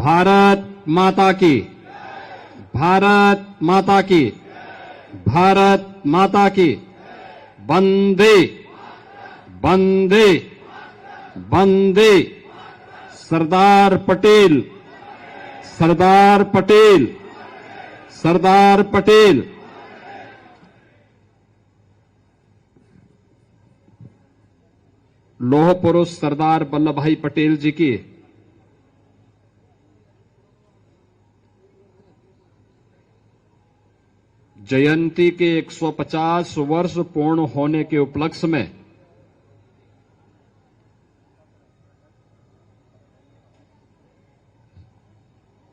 भारत माता की, भारत माता की, भारत माता की। वंदे वंदे वंदे। सरदार पटेल, सरदार पटेल, सरदार पटेल। लौह पुरुष सरदार वल्लभ भाई पटेल जी की जयंती के 150 वर्ष पूर्ण होने के उपलक्ष्य में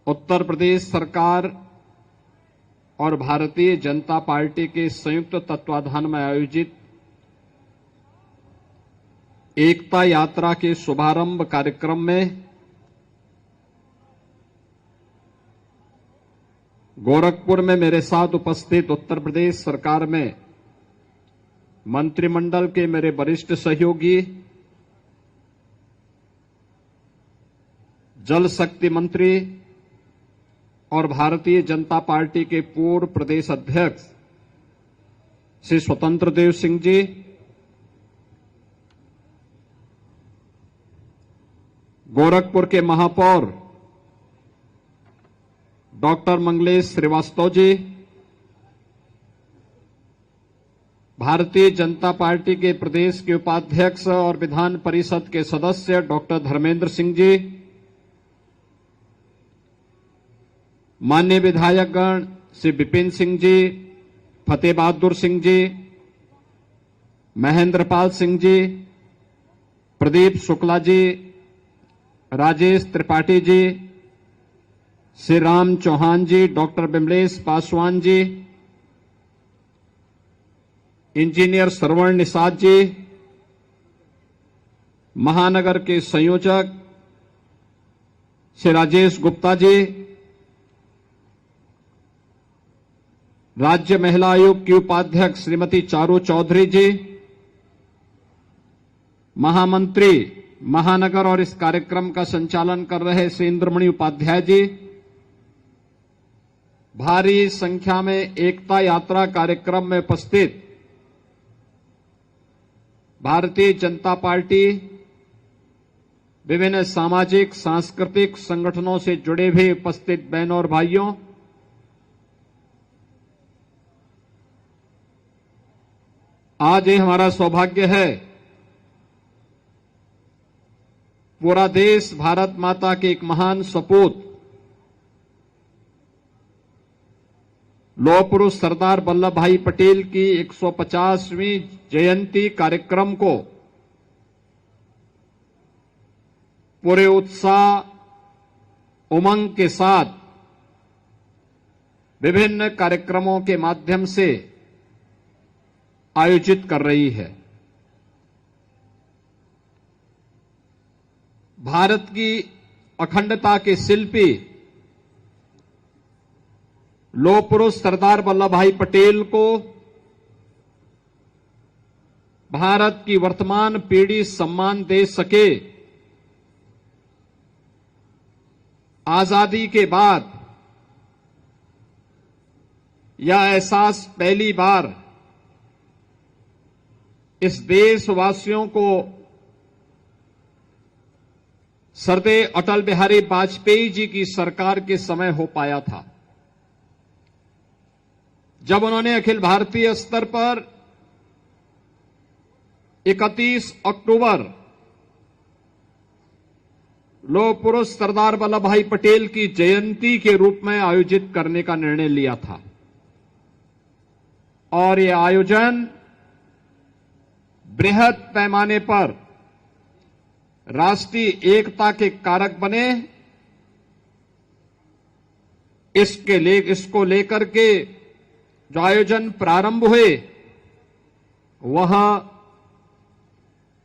उत्तर प्रदेश सरकार और भारतीय जनता पार्टी के संयुक्त तत्वाधान में आयोजित एकता यात्रा के शुभारंभ कार्यक्रम में गोरखपुर में मेरे साथ उपस्थित उत्तर प्रदेश सरकार में मंत्रिमंडल के मेरे वरिष्ठ सहयोगी, जल शक्ति मंत्री और भारतीय जनता पार्टी के पूर्व प्रदेश अध्यक्ष श्री स्वतंत्र देव सिंह जी, गोरखपुर के महापौर डॉक्टर मंगलेश श्रीवास्तव जी, भारतीय जनता पार्टी के प्रदेश के उपाध्यक्ष और विधान परिषद के सदस्य डॉक्टर धर्मेंद्र सिंह जी, माननीय विधायकगण श्री विपिन सिंह जी, फतेह बहादुर सिंह जी, महेंद्रपाल सिंह जी, प्रदीप शुक्ला जी, राजेश त्रिपाठी जी, श्री राम चौहान जी, डॉक्टर विमलेश पासवान जी, इंजीनियर श्रवण निषाद जी, महानगर के संयोजक श्री राजेश गुप्ता जी, राज्य महिला आयोग की उपाध्यक्ष श्रीमती चारू चौधरी जी, महामंत्री महानगर और इस कार्यक्रम का संचालन कर रहे श्री इंद्रमणि उपाध्याय जी, भारी संख्या में एकता यात्रा कार्यक्रम में उपस्थित भारतीय जनता पार्टी, विभिन्न सामाजिक सांस्कृतिक संगठनों से जुड़े हुए उपस्थित बहनों और भाइयों, आज ये हमारा सौभाग्य है, पूरा देश भारत माता के एक महान सपूत लौह पुरुष सरदार वल्लभ भाई पटेल की 150वीं जयंती कार्यक्रम को पूरे उत्साह उमंग के साथ विभिन्न कार्यक्रमों के माध्यम से आयोजित कर रही है। भारत की अखंडता के शिल्पी लौह पुरुष सरदार वल्लभ भाई पटेल को भारत की वर्तमान पीढ़ी सम्मान दे सके, आजादी के बाद यह एहसास पहली बार इस देशवासियों को सरदेय अटल बिहारी वाजपेयी जी की सरकार के समय हो पाया था, जब उन्होंने अखिल भारतीय स्तर पर 31 अक्टूबर लौह पुरुष सरदार वल्लभ भाई पटेल की जयंती के रूप में आयोजित करने का निर्णय लिया था। और यह आयोजन बृहद पैमाने पर राष्ट्रीय एकता के कारक बने, इसको लेकर के जो आयोजन प्रारंभ हुए वह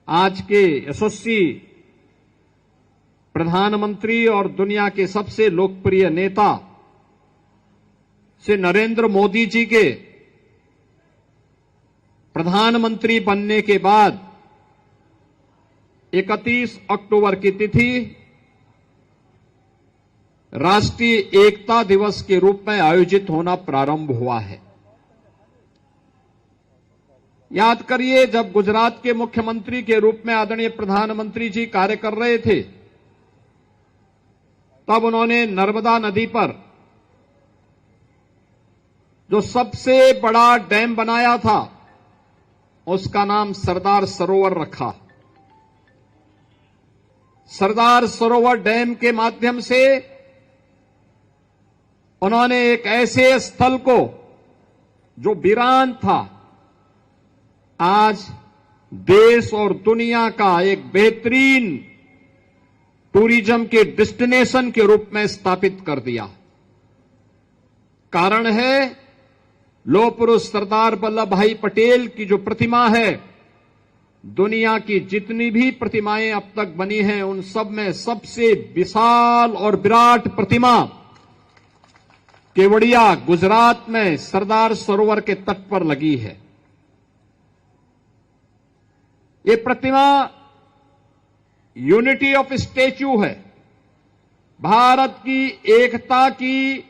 आज के यशस्वी प्रधानमंत्री और दुनिया के सबसे लोकप्रिय नेता श्री नरेंद्र मोदी जी के प्रधानमंत्री बनने के बाद 31 अक्टूबर की तिथि राष्ट्रीय एकता दिवस के रूप में आयोजित होना प्रारंभ हुआ है। याद करिए, जब गुजरात के मुख्यमंत्री के रूप में आदरणीय प्रधानमंत्री जी कार्य कर रहे थे, तब उन्होंने नर्मदा नदी पर जो सबसे बड़ा डैम बनाया था, उसका नाम सरदार सरोवर रखा। सरदार सरोवर डैम के माध्यम से उन्होंने एक ऐसे स्थल को जो वीरान था, आज देश और दुनिया का एक बेहतरीन टूरिज्म के डेस्टिनेशन के रूप में स्थापित कर दिया। कारण है लौह पुरुष सरदार वल्लभ भाई पटेल की जो प्रतिमा है, दुनिया की जितनी भी प्रतिमाएं अब तक बनी हैं, उन सब में सबसे विशाल और विराट प्रतिमा केवड़िया गुजरात में सरदार सरोवर के तट पर लगी है। ये प्रतिमा यूनिटी ऑफ स्टैच्यू है, भारत की एकता की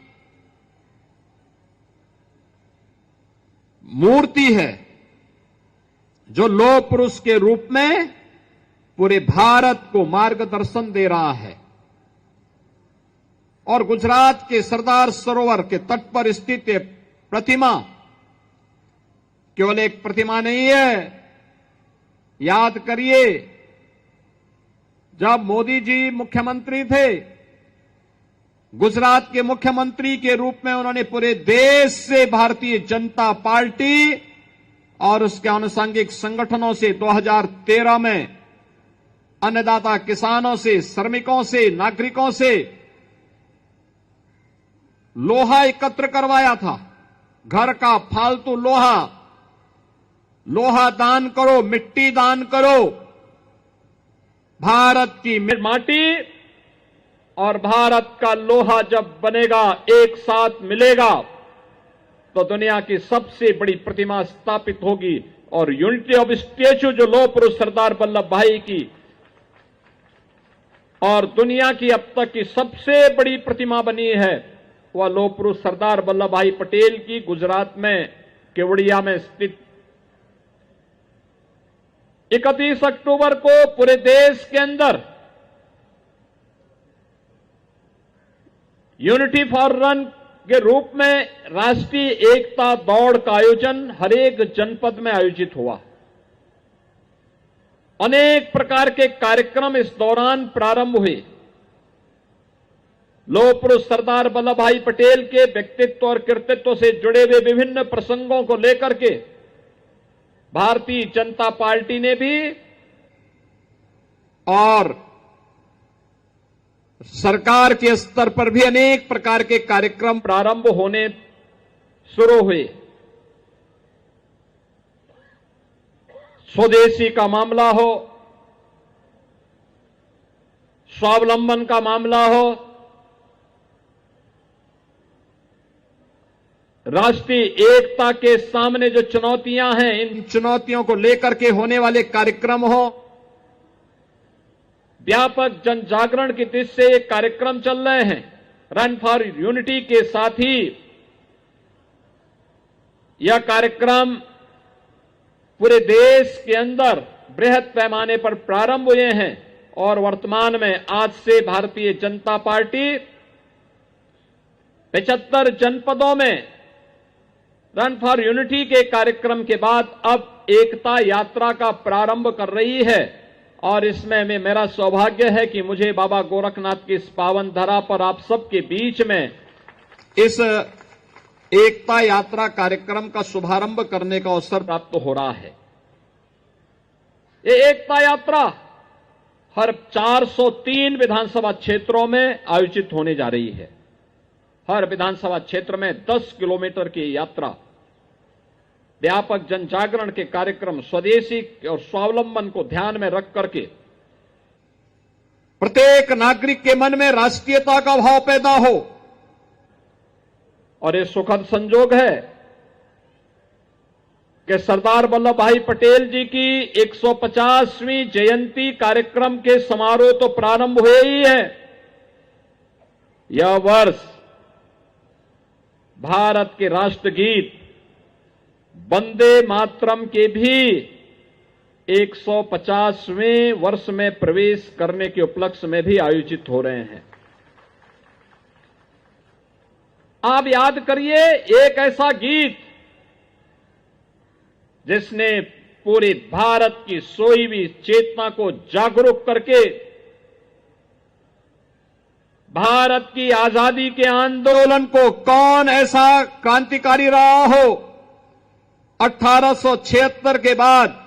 मूर्ति है, जो लौह पुरुष के रूप में पूरे भारत को मार्गदर्शन दे रहा है। और गुजरात के सरदार सरोवर के तट पर स्थित प्रतिमा केवल एक प्रतिमा नहीं है। याद करिए, जब मोदी जी मुख्यमंत्री थे, गुजरात के मुख्यमंत्री के रूप में उन्होंने पूरे देश से भारतीय जनता पार्टी और उसके आनुषंगिक संगठनों से 2013 में अन्नदाता किसानों से, श्रमिकों से, नागरिकों से लोहा एकत्र करवाया था। घर का फालतू लोहा दान करो, मिट्टी दान करो। भारत की माटी और भारत का लोहा जब बनेगा, एक साथ मिलेगा, तो दुनिया की सबसे बड़ी प्रतिमा स्थापित होगी। और यूनिटी ऑफ स्टैच्यू जो लौह पुरुष सरदार वल्लभ भाई की और दुनिया की अब तक की सबसे बड़ी प्रतिमा बनी है, वह लौह पुरुष सरदार वल्लभ भाई पटेल की गुजरात में केवड़िया में स्थित 31 अक्टूबर को पूरे देश के अंदर यूनिटी फॉर रन के रूप में राष्ट्रीय एकता दौड़ का आयोजन हर एक जनपद में आयोजित हुआ। अनेक प्रकार के कार्यक्रम इस दौरान प्रारंभ हुए। लौह पुरुष सरदार वल्लभ भाई पटेल के व्यक्तित्व और कृतित्व से जुड़े हुए विभिन्न प्रसंगों को लेकर के भारतीय जनता पार्टी ने भी और सरकार के स्तर पर भी अनेक प्रकार के कार्यक्रम प्रारंभ होने शुरू हुए। स्वदेशी का मामला हो, स्वावलंबन का मामला हो, राष्ट्रीय एकता के सामने जो चुनौतियां हैं, इन चुनौतियों को लेकर के होने वाले कार्यक्रम हो, व्यापक जन जागरण की दृष्टि से ये कार्यक्रम चल रहे हैं। रन फॉर यूनिटी के साथ ही यह कार्यक्रम पूरे देश के अंदर बृहद पैमाने पर प्रारंभ हुए हैं और वर्तमान में आज से भारतीय जनता पार्टी 75 जनपदों में रन फॉर यूनिटी के कार्यक्रम के बाद अब एकता यात्रा का प्रारंभ कर रही है। और इसमें मेरा सौभाग्य है कि मुझे बाबा गोरखनाथ की इस पावन धरा पर आप सबके बीच में इस एकता यात्रा कार्यक्रम का शुभारंभ करने का अवसर प्राप्त हो रहा है। ये एकता यात्रा हर 403 विधानसभा क्षेत्रों में आयोजित होने जा रही है। हर विधानसभा क्षेत्र में 10 किलोमीटर की यात्रा, व्यापक जन जागरण के कार्यक्रम, स्वदेशी और स्वावलंबन को ध्यान में रख करके प्रत्येक नागरिक के मन में राष्ट्रीयता का भाव पैदा हो। और ये सुखद संजोग है कि सरदार वल्लभ भाई पटेल जी की 150वीं जयंती कार्यक्रम के समारोह तो प्रारंभ हुए ही है। यह वर्ष भारत के राष्ट्रगीत वंदे मातरम के भी 150वें वर्ष में प्रवेश करने के उपलक्ष्य में भी आयोजित हो रहे हैं। आप याद करिए, एक ऐसा गीत जिसने पूरे भारत की सोई हुई चेतना को जागरूक करके भारत की आजादी के आंदोलन को, कौन ऐसा क्रांतिकारी रहा हो 1876 के बाद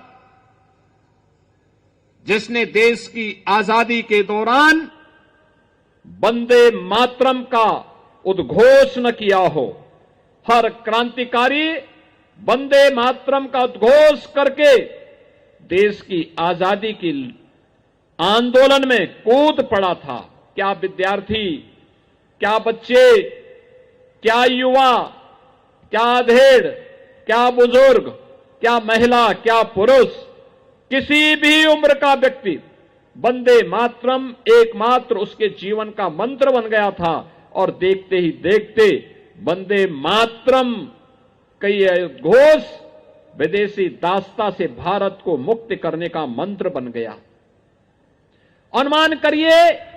जिसने देश की आजादी के दौरान वंदे मातरम का उद्घोष न किया हो। हर क्रांतिकारी वंदे मातरम का उद्घोष करके देश की आजादी की आंदोलन में कूद पड़ा था। क्या विद्यार्थी, क्या बच्चे, क्या युवा, क्या अधेड़, क्या बुजुर्ग, क्या महिला, क्या पुरुष, किसी भी उम्र का व्यक्ति वंदे मातरम एकमात्र उसके जीवन का मंत्र बन गया था। और देखते ही देखते वंदे मातरम का यह घोष विदेशी दासता से भारत को मुक्त करने का मंत्र बन गया। अनुमान करिए,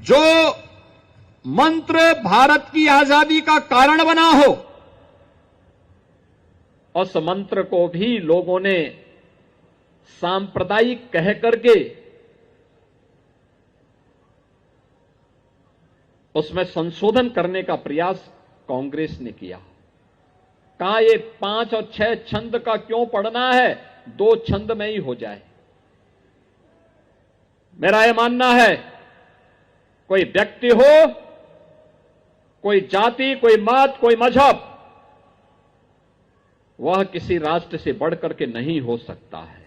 जो मंत्र भारत की आजादी का कारण बना हो, उस मंत्र को भी लोगों ने सांप्रदायिक कह करके उसमें संशोधन करने का प्रयास कांग्रेस ने किया। कहा ये 5 और 6 छंद का क्यों पढ़ना है, 2 छंद में ही हो जाए। मेरा यह मानना है, कोई व्यक्ति हो, कोई जाति, कोई मत, कोई मजहब, वह किसी राष्ट्र से बढ़कर के नहीं हो सकता है।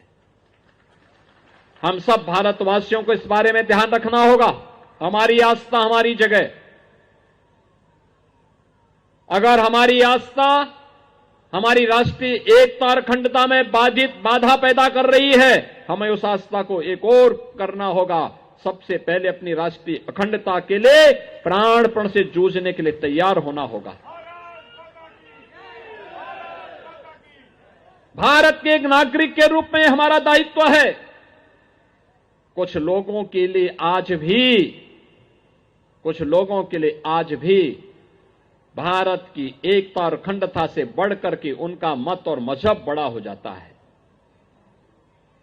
हम सब भारतवासियों को इस बारे में ध्यान रखना होगा। हमारी आस्था हमारी जगह। अगर हमारी आस्था हमारी राष्ट्रीय एकता और अखंडता में बाधा पैदा कर रही है, हमें उस आस्था को एक और करना होगा। सबसे पहले अपनी राष्ट्रीय अखंडता के लिए प्राणपण से जूझने के लिए तैयार होना होगा। भारत के एक नागरिक के रूप में हमारा दायित्व है। कुछ लोगों के लिए आज भी भारत की एकता और अखंडता से बढ़कर के उनका मत और मजहब बड़ा हो जाता है।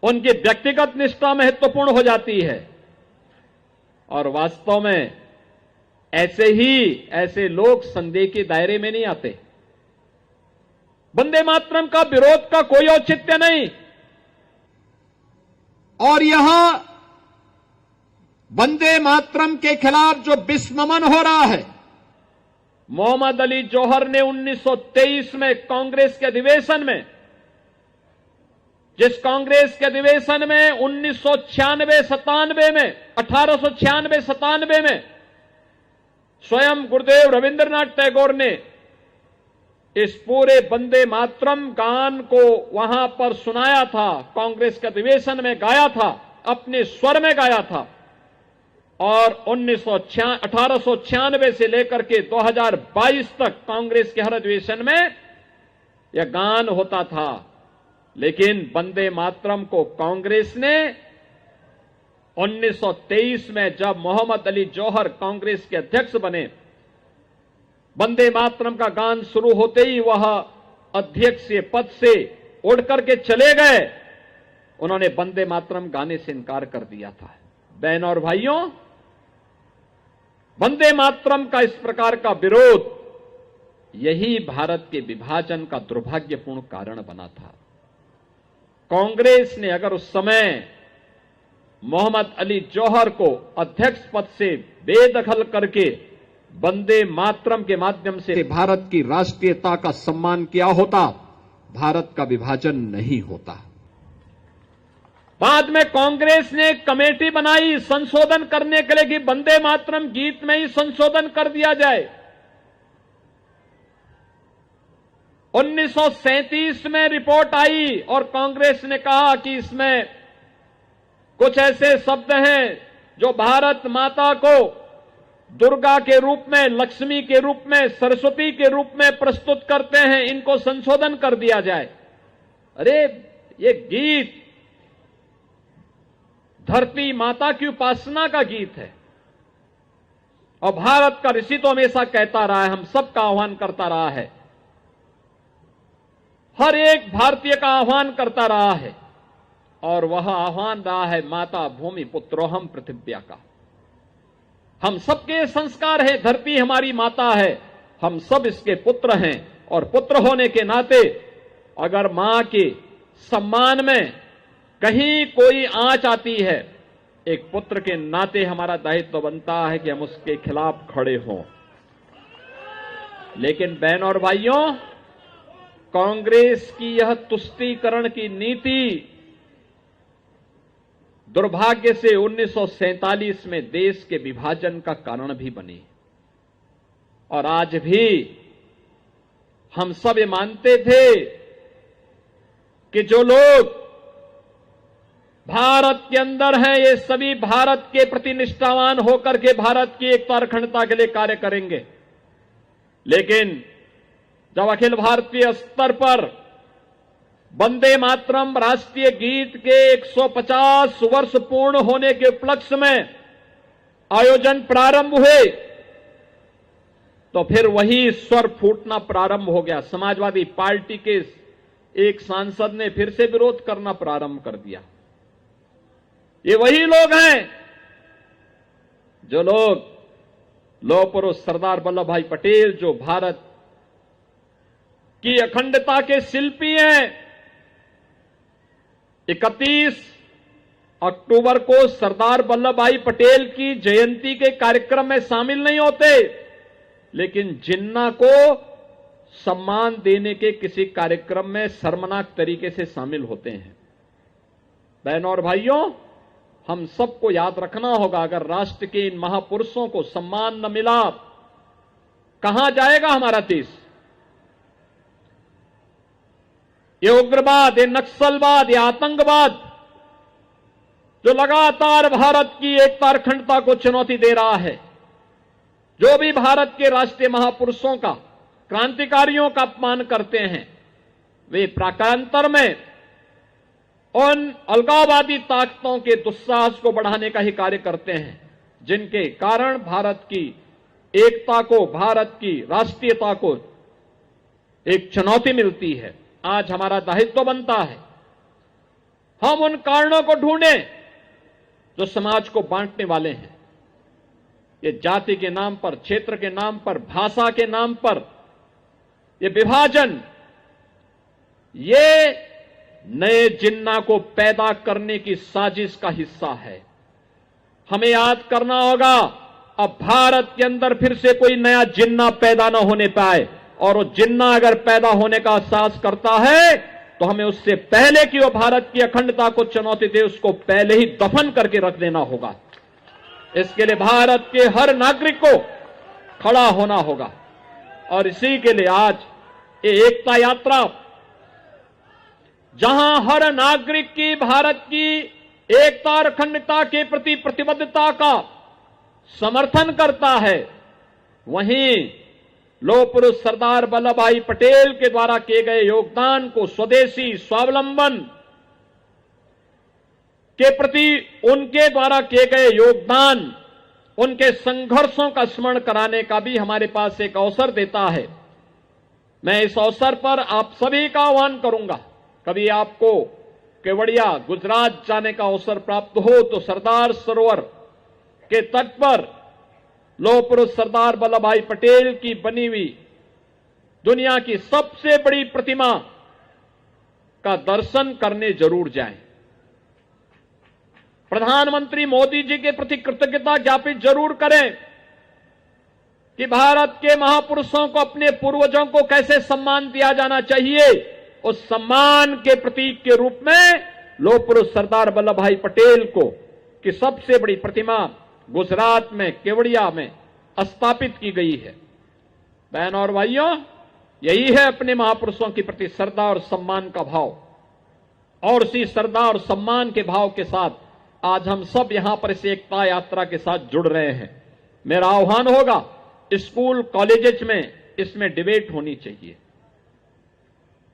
उनकी व्यक्तिगत निष्ठा महत्वपूर्ण हो जाती है। और वास्तव में ऐसे लोग संदेह के दायरे में नहीं आते। वंदे मातरम का विरोध का कोई औचित्य नहीं। और यहां वंदे मातरम के खिलाफ जो विस्ममन हो रहा है, मोहम्मद अली जौहर ने 1923 में कांग्रेस के अधिवेशन में, जिस कांग्रेस के अधिवेशन में 1896 में स्वयं गुरुदेव रविंद्रनाथ टैगोर ने इस पूरे वंदे मातरम गान को वहां पर सुनाया था, कांग्रेस के अधिवेशन में गाया था, अपने स्वर में गाया था। और 1896 से लेकर के 2022 तक कांग्रेस के हर अधिवेशन में यह गान होता था। लेकिन वंदे मातरम को कांग्रेस ने 1923 में, जब मोहम्मद अली जौहर कांग्रेस के अध्यक्ष बने, वंदे मातरम का गान शुरू होते ही वह अध्यक्ष पद से उड़ करके चले गए। उन्होंने वंदे मातरम गाने से इनकार कर दिया था। बहनों और भाइयों, वंदे मातरम का इस प्रकार का विरोध यही भारत के विभाजन का दुर्भाग्यपूर्ण कारण बना था। कांग्रेस ने अगर उस समय मोहम्मद अली जौहर को अध्यक्ष पद से बेदखल करके वंदे मातरम के माध्यम से भारत की राष्ट्रीयता का सम्मान किया होता, भारत का विभाजन नहीं होता। बाद में कांग्रेस ने एक कमेटी बनाई संशोधन करने के लिए कि वंदे मातरम गीत में ही संशोधन कर दिया जाए। 1937 में रिपोर्ट आई और कांग्रेस ने कहा कि इसमें कुछ ऐसे शब्द हैं जो भारत माता को दुर्गा के रूप में, लक्ष्मी के रूप में, सरस्वती के रूप में प्रस्तुत करते हैं, इनको संशोधन कर दिया जाए। अरे ये गीत धरती माता की उपासना का गीत है और भारत का ऋषि तो हमेशा कहता रहा है, हम सबका आह्वान करता रहा है, हर एक भारतीय का आह्वान करता रहा है और वह आह्वान रहा है माता भूमि पुत्रोहम पृथिव्या का। हम सबके संस्कार है, धरती हमारी माता है, हम सब इसके पुत्र हैं और पुत्र होने के नाते अगर मां के सम्मान में कहीं कोई आंच आती है, एक पुत्र के नाते हमारा दायित्व बनता है कि हम उसके खिलाफ खड़े हों। लेकिन बहन और भाइयों, कांग्रेस की यह तुष्टीकरण की नीति दुर्भाग्य से 1947 में देश के विभाजन का कारण भी बनी और आज भी हम सब ये मानते थे कि जो लोग भारत के अंदर हैं, ये सभी भारत के प्रति निष्ठावान होकर के भारत की एकता और अखंडता के लिए कार्य करेंगे। लेकिन जब अखिल भारतीय स्तर पर वंदे मातरम राष्ट्रीय गीत के 150 वर्ष पूर्ण होने के उपलक्ष्य में आयोजन प्रारंभ हुए तो फिर वही स्वर फूटना प्रारंभ हो गया। समाजवादी पार्टी के एक सांसद ने फिर से विरोध करना प्रारंभ कर दिया। ये वही लोग हैं जो लोग लौह पुरुष सरदार वल्लभ भाई पटेल, जो भारत की अखंडता के शिल्पी हैं, 31 अक्टूबर को सरदार वल्लभ भाई पटेल की जयंती के कार्यक्रम में शामिल नहीं होते, लेकिन जिन्ना को सम्मान देने के किसी कार्यक्रम में शर्मनाक तरीके से शामिल होते हैं। बहनों और भाइयों, हम सबको याद रखना होगा, अगर राष्ट्र के इन महापुरुषों को सम्मान न मिला, कहां जाएगा हमारा देश? ये उग्रवाद, ये नक्सलवाद, ये आतंकवाद जो लगातार भारत की एकता और अखंडता को चुनौती दे रहा है, जो भी भारत के राष्ट्रीय महापुरुषों का, क्रांतिकारियों का अपमान करते हैं, वे प्राकांतर में उन अलगाववादी ताकतों के दुस्साहस को बढ़ाने का ही कार्य करते हैं, जिनके कारण भारत की एकता को, भारत की राष्ट्रीयता को एक चुनौती मिलती है। आज हमारा दायित्व बनता है हम उन कारणों को ढूंढें जो समाज को बांटने वाले हैं। ये जाति के नाम पर, क्षेत्र के नाम पर, भाषा के नाम पर ये विभाजन, ये नए जिन्ना को पैदा करने की साजिश का हिस्सा है। हमें याद करना होगा, अब भारत के अंदर फिर से कोई नया जिन्ना पैदा न होने पाए, और वो जिन्ना अगर पैदा होने का साहस करता है तो हमें उससे पहले कि वो भारत की अखंडता को चुनौती दे, उसको पहले ही दफन करके रख देना होगा। इसके लिए भारत के हर नागरिक को खड़ा होना होगा और इसी के लिए आज ये एकता यात्रा, जहां हर नागरिक की भारत की एकता और अखंडता के प्रति प्रतिबद्धता का समर्थन करता है, वहीं लौह पुरुष सरदार वल्लभ भाई पटेल के द्वारा किए गए योगदान को, स्वदेशी स्वावलंबन के प्रति उनके द्वारा किए गए योगदान, उनके संघर्षों का स्मरण कराने का भी हमारे पास एक अवसर देता है। मैं इस अवसर पर आप सभी का आह्वान करूंगा, कभी आपको केवड़िया गुजरात जाने का अवसर प्राप्त हो तो सरदार सरोवर के तट पर लौह पुरुष सरदार वल्लभ भाई पटेल की बनी हुई दुनिया की सबसे बड़ी प्रतिमा का दर्शन करने जरूर जाएं। प्रधानमंत्री मोदी जी के प्रति कृतज्ञता ज्ञापित जरूर करें कि भारत के महापुरुषों को, अपने पूर्वजों को कैसे सम्मान दिया जाना चाहिए, उस सम्मान के प्रतीक के रूप में लौह पुरुष सरदार वल्लभ भाई पटेल को की सबसे बड़ी प्रतिमा गुजरात में केवड़िया में स्थापित की गई है। बहनों और भाइयों, यही है अपने महापुरुषों के प्रति श्रद्धा और सम्मान का भाव, और उसी श्रद्धा और सम्मान के भाव के साथ आज हम सब यहां पर इस एकता यात्रा के साथ जुड़ रहे हैं। मेरा आह्वान होगा, स्कूल कॉलेजेस में इसमें डिबेट होनी चाहिए।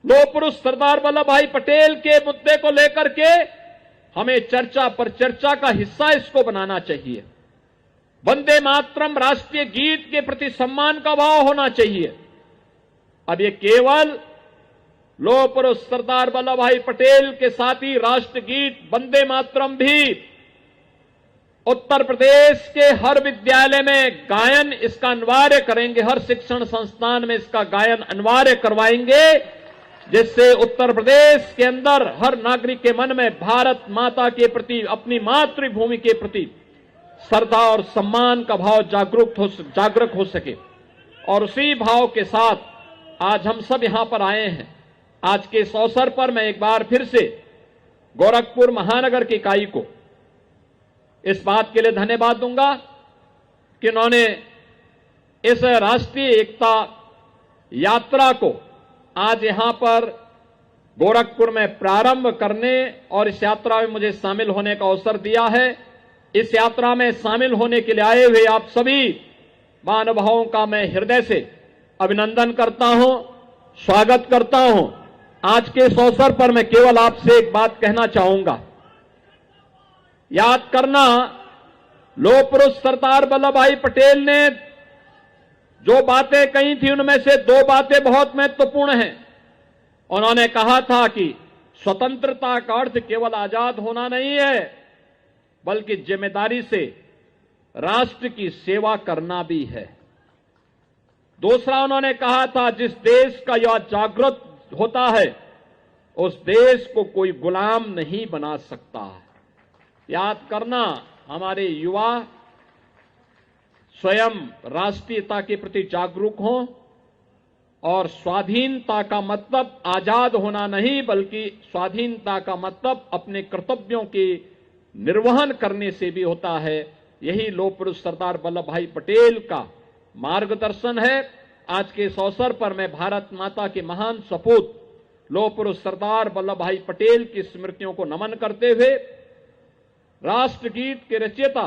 लोह पुरुष सरदार वल्लभ भाई पटेल के मुद्दे को लेकर के हमें चर्चा पर चर्चा का हिस्सा इसको बनाना चाहिए। वंदे मातरम राष्ट्रीय गीत के प्रति सम्मान का भाव होना चाहिए। अब ये केवल लोह पुरुष सरदार वल्लभ भाई पटेल के साथ ही राष्ट्रगीत वंदे मातरम भी उत्तर प्रदेश के हर विद्यालय में गायन इसका अनिवार्य करेंगे, हर शिक्षण संस्थान में इसका गायन अनिवार्य करवाएंगे, जिससे उत्तर प्रदेश के अंदर हर नागरिक के मन में भारत माता के प्रति, अपनी मातृभूमि के प्रति श्रद्धा और सम्मान का भाव जागरूक हो सके। और उसी भाव के साथ आज हम सब यहां पर आए हैं। आज के इस अवसर पर मैं एक बार फिर से गोरखपुर महानगर की इकाई को इस बात के लिए धन्यवाद दूंगा कि उन्होंने इस राष्ट्रीय एकता यात्रा को आज यहां पर गोरखपुर में प्रारंभ करने और इस यात्रा में मुझे शामिल होने का अवसर दिया है। इस यात्रा में शामिल होने के लिए आए हुए आप सभी महानुभावों का मैं हृदय से अभिनंदन करता हूं, स्वागत करता हूं। आज के इस अवसर पर मैं केवल आपसे एक बात कहना चाहूंगा। याद करना, लोह पुरुष सरदार वल्लभ भाई पटेल ने जो बातें कही थी उनमें से दो बातें बहुत महत्वपूर्ण हैं। उन्होंने कहा था कि स्वतंत्रता का अर्थ केवल आजाद होना नहीं है, बल्कि जिम्मेदारी से राष्ट्र की सेवा करना भी है। दूसरा उन्होंने कहा था, जिस देश का यह जागृत होता है उस देश को कोई गुलाम नहीं बना सकता। याद करना, हमारे युवा स्वयं राष्ट्रीयता के प्रति जागरूक हों और स्वाधीनता का मतलब आजाद होना नहीं, बल्कि स्वाधीनता का मतलब अपने कर्तव्यों के निर्वहन करने से भी होता है। यही लोह पुरुष सरदार वल्लभ भाई पटेल का मार्गदर्शन है। आज के इस अवसर पर मैं भारत माता के महान सपूत लोह पुरुष सरदार वल्लभ भाई पटेल की स्मृतियों को नमन करते हुए राष्ट्रगीत के रचयिता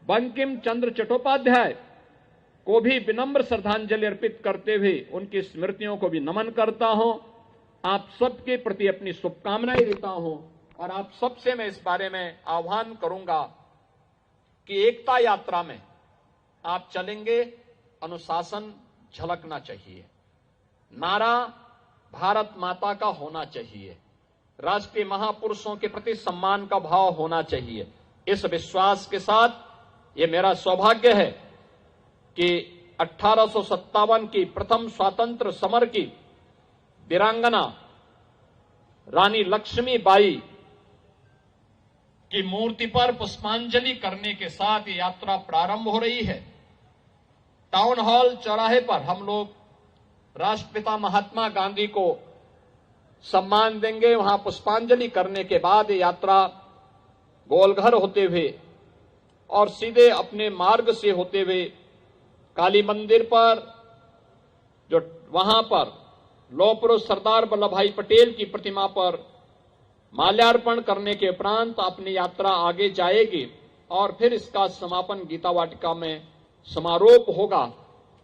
बंकिम चंद्र चट्टोपाध्याय को भी विनम्र श्रद्धांजलि अर्पित करते हुए उनकी स्मृतियों को भी नमन करता हूं। आप सबके प्रति अपनी शुभकामनाएं देता हूं और आप सबसे मैं इस बारे में आह्वान करूंगा कि एकता यात्रा में आप चलेंगे, अनुशासन झलकना चाहिए, नारा भारत माता का होना चाहिए, राष्ट्रीय महापुरुषों के प्रति सम्मान का भाव होना चाहिए। इस विश्वास के साथ ये मेरा सौभाग्य है कि 1857 की प्रथम स्वातंत्र समर की वीरांगना रानी लक्ष्मीबाई की मूर्ति पर पुष्पांजलि करने के साथ ये यात्रा प्रारंभ हो रही है। टाउन हॉल चौराहे पर हम लोग राष्ट्रपिता महात्मा गांधी को सम्मान देंगे। वहां पुष्पांजलि करने के बाद ये यात्रा गोलघर होते हुए और सीधे अपने मार्ग से होते हुए काली मंदिर पर, जो वहां पर लोह पुरुष सरदार वल्लभ भाई पटेल की प्रतिमा पर माल्यार्पण करने के उपरांत अपनी यात्रा आगे जाएगी और फिर इसका समापन गीता वाटिका में समारोप होगा।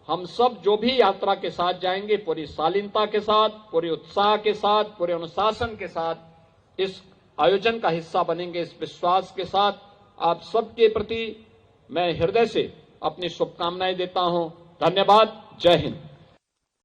हम सब जो भी यात्रा के साथ जाएंगे, पूरी शालीनता के साथ, पूरे उत्साह के साथ, पूरे अनुशासन के साथ इस आयोजन का हिस्सा बनेंगे। इस विश्वास के साथ आप सबके प्रति मैं हृदय से अपनी शुभकामनाएं देता हूं। धन्यवाद। जय हिंद।